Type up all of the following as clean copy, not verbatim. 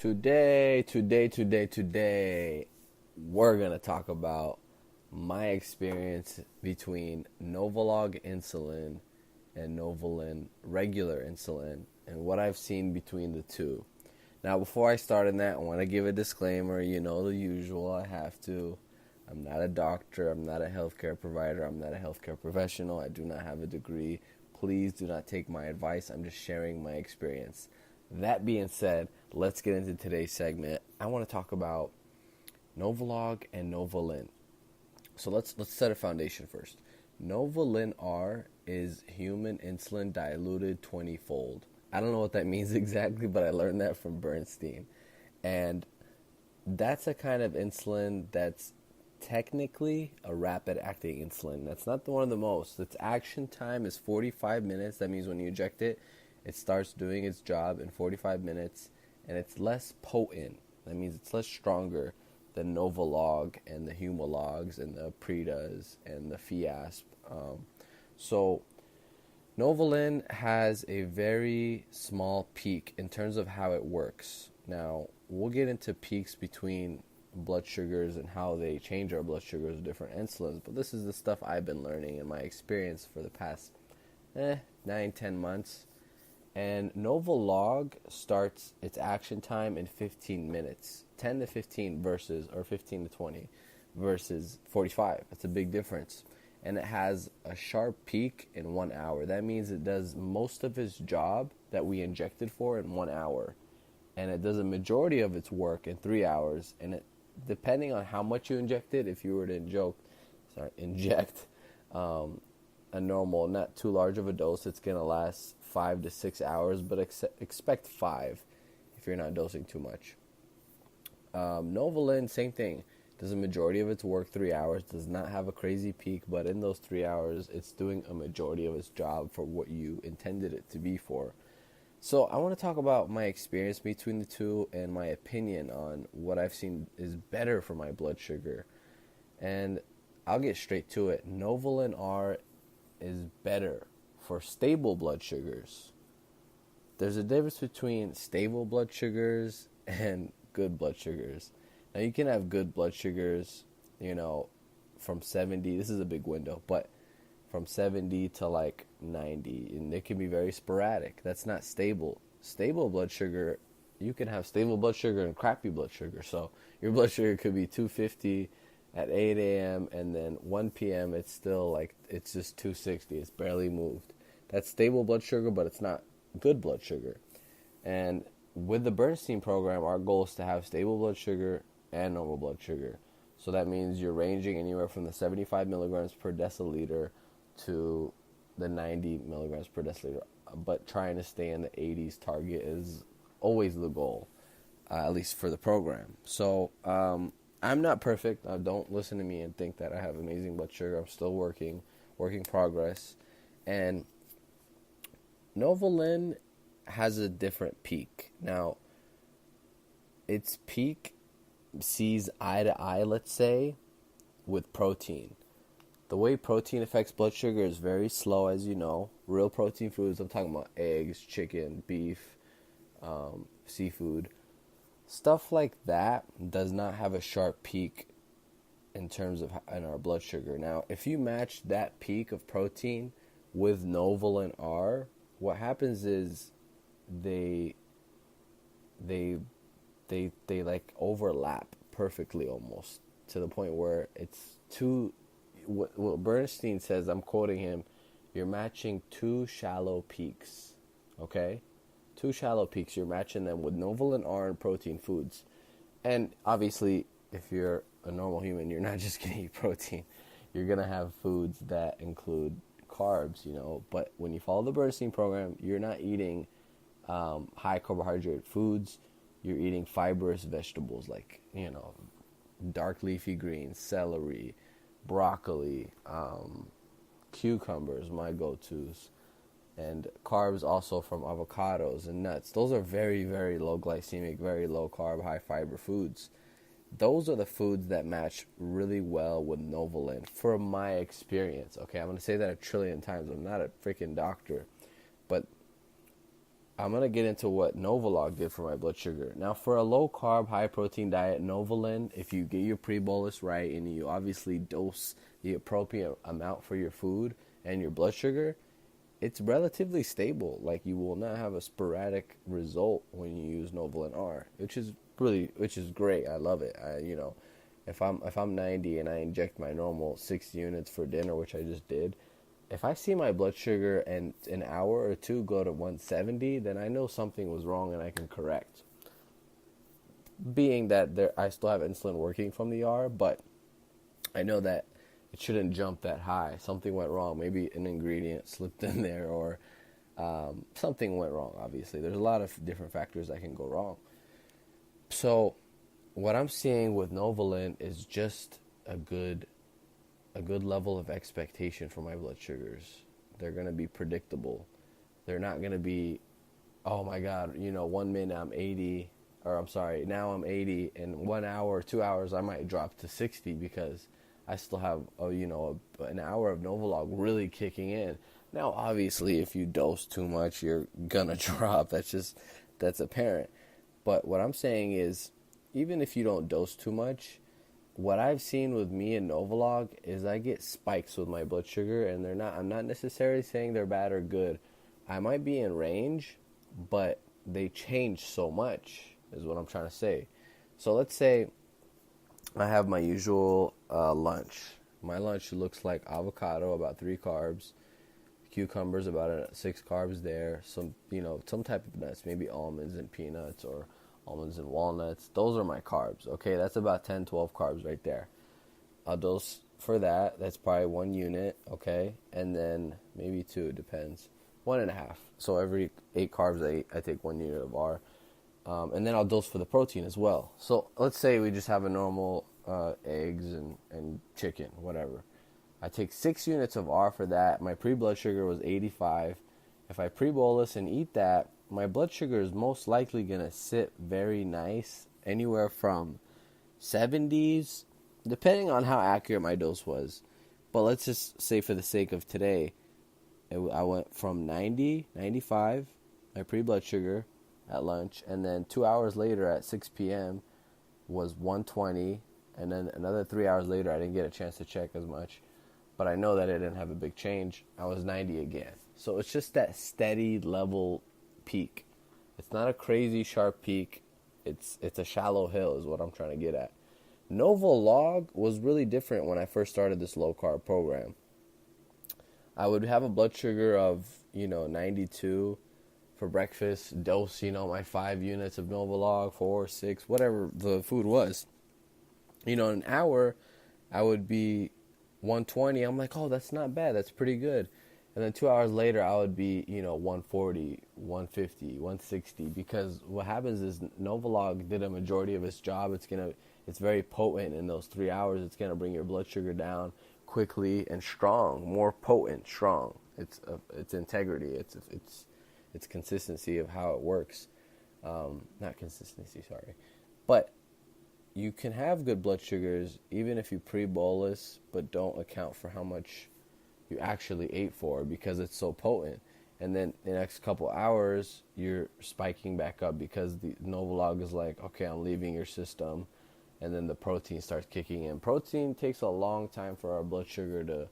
Today, we're going to talk about my experience between Novolog insulin and Novolin regular insulin and what I've seen between the two. Now, before I start on that, I want to give a disclaimer. You know the usual, I have to. I'm not a doctor. I'm not a healthcare provider. I'm not a healthcare professional. I do not have a degree. Please do not take my advice. I'm just sharing my experience. That being said, let's get into today's segment. I want to talk about Novolog and Novolin. So let's set a foundation first. Novolin R is human insulin diluted 20-fold. I don't know what that means exactly, but I learned that from Bernstein. And that's a kind of insulin that's technically a rapid-acting insulin. That's not one of the most. Its action time is 45 minutes. That means when you inject it, it starts doing its job in 45 minutes, and it's less potent. That means it's less stronger than Novolog and the Humalogs and the Pretas and the Fiasp. So Novolin has a very small peak in terms of how it works. Now, we'll get into peaks between blood sugars and how they change our blood sugars with different insulins, but this is the stuff I've been learning in my experience for the past 9-10 months. And Novolog starts its action time in 15 minutes, 10 to 15 or 15 to 20 versus 45. That's a big difference. And it has a sharp peak in 1 hour. That means it does most of its job that we injected for in 1 hour. And it does a majority of its work in 3 hours. And it, depending on how much you injected, if you were to inject a normal, not too large of a dose, it's going to last 5 to 6 hours, but expect 5 if you're not dosing too much. Novolin, same thing. Does a majority of its work 3 hours, does not have a crazy peak, but in those 3 hours, it's doing a majority of its job for what you intended it to be for. So I want to talk about my experience between the two and my opinion on what I've seen is better for my blood sugar. And I'll get straight to it. Novolin R is better for stable blood sugars. There's a difference between stable blood sugars and good blood sugars. Now, you can have good blood sugars, from 70, this is a big window, but from 70 to like 90, and it can be very sporadic. That's not stable. Stable blood sugar, you can have stable blood sugar and crappy blood sugar. So your blood sugar could be 250 at 8 a.m. and then 1 p.m. it's still it's just 260. It's barely moved. That's stable blood sugar, but it's not good blood sugar. And with the Bernstein program, our goal is to have stable blood sugar and normal blood sugar. So that means you're ranging anywhere from the 75 milligrams per deciliter to the 90 milligrams per deciliter. But trying to stay in the 80s target is always the goal, at least for the program. So I'm not perfect. Don't listen to me and think that I have amazing blood sugar. I'm still working progress. And Novolin has a different peak. Now, its peak sees eye to eye, let's say, with protein. The way protein affects blood sugar is very slow, as you know. Real protein foods, I'm talking about eggs, chicken, beef, seafood. Stuff like that does not have a sharp peak in terms of in our blood sugar. Now, if you match that peak of protein with Novolin R, what happens is they like overlap perfectly almost to the point where it's too. What Bernstein says, I'm quoting him, you're matching two shallow peaks, okay? Two shallow peaks, you're matching them with Novolin R and protein foods. And obviously, if you're a normal human, you're not just going to eat protein. You're going to have foods that include carbs, But when you follow the Bernstein program, you're not eating high carbohydrate foods. You're eating fibrous vegetables like, dark leafy greens, celery, broccoli, cucumbers, my go-tos, and carbs also from avocados and nuts. Those are very, very low glycemic, very low carb, high fiber foods. Those are the foods that match really well with Novolin, from my experience. Okay, I'm going to say that 1 trillion times. I'm not a freaking doctor, but I'm going to get into what Novolog did for my blood sugar. Now, for a low-carb, high-protein diet, Novolin, if you get your pre-bolus right and you obviously dose the appropriate amount for your food and your blood sugar, it's relatively stable. Like, you will not have a sporadic result when you use Novolin R, which is great. I love it. If I'm 90 and I inject my normal 6 units for dinner, which I just did, if I see my blood sugar and an hour or two go to 170, then I know something was wrong and I can correct. Being that I still have insulin working from the R, but I know that it shouldn't jump that high. Something went wrong. Maybe an ingredient slipped in there, or something went wrong, obviously. There's a lot of different factors that can go wrong. So what I'm seeing with Novolin is just a good level of expectation for my blood sugars. They're going to be predictable. They're not going to be, oh my God, 1 minute I'm 80, now I'm 80, and 1 hour or 2 hours I might drop to 60 because I still have, an hour of Novolog really kicking in. Now, obviously, if you dose too much, you're going to drop. That's apparent. But what I'm saying is, even if you don't dose too much, what I've seen with me and Novolog is I get spikes with my blood sugar, and I'm not necessarily saying they're bad or good. I might be in range, but they change so much, is what I'm trying to say. So let's say I have my usual lunch. My lunch looks like avocado, about 3 carbs, cucumbers, about 6 carbs there, some type of nuts, maybe almonds and peanuts, or almonds and walnuts. Those are my carbs. Okay, that's about 10, 12 carbs right there. I'll dose for that. That's probably 1 unit, okay? And then maybe 2, it depends. 1.5. So every 8 carbs, I take 1 unit of R. And then I'll dose for the protein as well. So let's say we just have a normal eggs and chicken, whatever. I take 6 units of R for that. My pre-blood sugar was 85. If I pre-bolus and eat that, my blood sugar is most likely going to sit very nice, anywhere from 70s, depending on how accurate my dose was. But let's just say for the sake of today, I went from 90, 95, my pre-blood sugar at lunch, and then 2 hours later at 6 p.m. was 120, and then another 3 hours later, I didn't get a chance to check as much, but I know that it didn't have a big change. I was 90 again. So it's just that steady level peak. It's not a crazy sharp peak. It's a shallow hill is what I'm trying to get at. Novolog was really different when I first started this low carb program. I would have a blood sugar of 92 for breakfast, dose my 5 units of Novolog, 4, 6, whatever the food was. An hour I would be 120. I'm like, oh, that's not bad, that's pretty good. And then 2 hours later, I would be, 140, 150, 160. Because what happens is Novolog did a majority of its job. It's very potent in those 3 hours. It's gonna bring your blood sugar down quickly and strong, more potent, strong. It's integrity. It's consistency of how it works. Not consistency, sorry. But you can have good blood sugars even if you pre-bolus, but don't account for how much you actually ate for, because it's so potent. And then the next couple hours, you're spiking back up because the Novolog is like, okay, I'm leaving your system. And then the protein starts kicking in. Protein takes a long time for our blood sugar to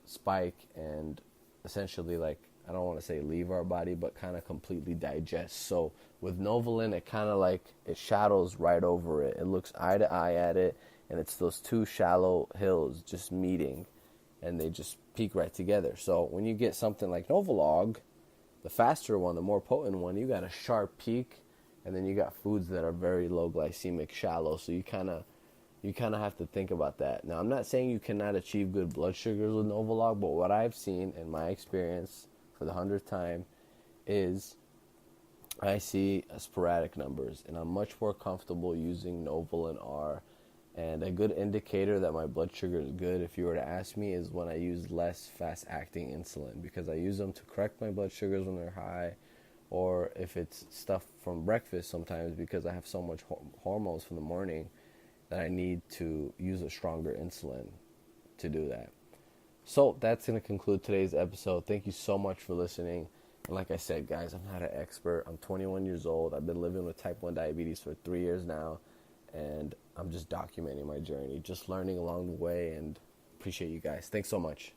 spike and essentially, like, I don't want to say leave our body, but kind of completely digest. So with Novolin, it kind of like, it shadows right over it. It looks eye to eye at it, and it's those 2 shallow hills just meeting, and they just peak right together. So when you get something like Novolog, the faster one, the more potent one, you got a sharp peak, and then you got foods that are very low glycemic, shallow. So you kind of have to think about that. Now, I'm not saying you cannot achieve good blood sugars with Novolog, but what I've seen in my experience for the 100th time is I see sporadic numbers, and I'm much more comfortable using Novolin R. And a good indicator that my blood sugar is good, if you were to ask me, is when I use less fast-acting insulin, because I use them to correct my blood sugars when they're high, or if it's stuff from breakfast sometimes, because I have so much hormones from the morning that I need to use a stronger insulin to do that. So that's going to conclude today's episode. Thank you so much for listening. And like I said, guys, I'm not an expert. I'm 21 years old. I've been living with type 1 diabetes for 3 years now. And I'm just documenting my journey, just learning along the way, and appreciate you guys. Thanks so much.